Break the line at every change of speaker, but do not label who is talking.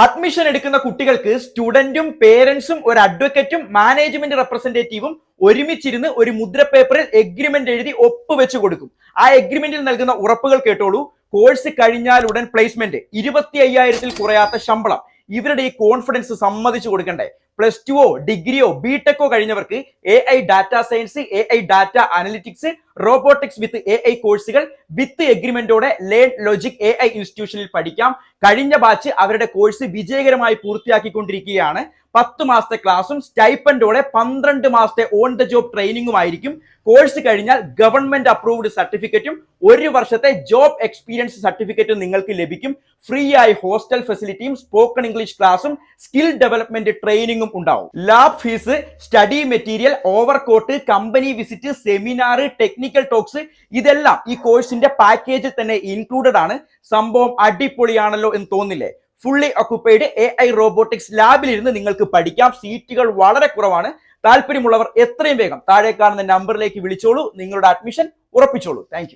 Admission എടുക്കുന്ന കുട്ടികൾക്ക് സ്റ്റുഡന്റും പേരൻസും ഒരു അഡ്വക്കേറ്റും മാനേജ്മെന്റ് റെപ്രസെന്റേറ്റീവും ഒരുമിച്ചിരുന്ന് ഒരു മുദ്ര പേപ്പറിൽ എഗ്രിമെന്റ് എഴുതി ഒപ്പുവെച്ച് കൊടുക്കും. ആ എഗ്രിമെന്റിൽ നൽകുന്ന ഉറപ്പുകൾ കേട്ടോളൂ. കോഴ്സ് കഴിഞ്ഞാൽ ഉടൻ പ്ലേസ്മെന്റ്, 25,000-ൽ കുറയാത്ത ശമ്പളം. ഇവരുടെ ഈ കോൺഫിഡൻസ് സമ്മതിച്ചു കൊടുക്കണ്ടേ? പ്ലസ് ടുവോ ഡിഗ്രിയോ ബിടെക്കോ കഴിഞ്ഞവർക്ക് AI data science, AI data analytics, robotics with AI കോഴ്സുകൾ വിത്ത് എഗ്രിമെന്റോടെ ലേൺ ലോജിക് AI ഇൻസ്റ്റിറ്റ്യൂഷനിൽ പഠിക്കാം. കഴിഞ്ഞ ബാച്ച് അവരുടെ കോഴ്സ് വിജയകരമായി പൂർത്തിയാക്കിക്കൊണ്ടിരിക്കുകയാണ്. 10 മാസത്തെ ക്ലാസും സ്റ്റൈപ്പൻഡോടെ 12 മാസത്തെ ഓൺ ദ ജോബ് ട്രെയിനിങ്ങും ആയിരിക്കും. കോഴ്സ് കഴിഞ്ഞാൽ ഗവൺമെന്റ് അപ്രൂവ്ഡ് സർട്ടിഫിക്കറ്റും 1 വർഷത്തെ ജോബ് എക്സ്പീരിയൻസ് സർട്ടിഫിക്കറ്റും നിങ്ങൾക്ക് ലഭിക്കും. ഫ്രീ ആയി ഹോസ്റ്റൽ ഫെസിലിറ്റിയും സ്പോക്കൺ ഇംഗ്ലീഷ് ക്ലാസും സ്കിൽ ഡെവലപ്മെന്റ് ട്രെയിനിങ്ങും ഉണ്ടാവും. Lab fees, study material, overcoat, company visit, seminar, technical talks ഇതെല്ലാം ഈ കോഴ്സിന്റെ പാക്കേജിൽ തന്നെ ഇൻക്ലൂഡഡ് ആണ്. സംഭവം അടിപൊളിയാണല്ലോ എന്ന് തോന്നില്ലേ? ഫുള്ളി ഒക്കുപ്പൈഡ് AI റോബോട്ടിക്സ് ലാബിലിരുന്ന് നിങ്ങൾക്ക് പഠിക്കാം. സീറ്റുകൾ വളരെ കുറവാണ്. താല്പര്യമുള്ളവർ എത്രയും വേഗം താഴെ കാണുന്ന നമ്പറിലേക്ക് വിളിച്ചോളൂ. നിങ്ങളുടെ അഡ്മിഷൻ ഉറപ്പിച്ചോളൂ. താങ്ക്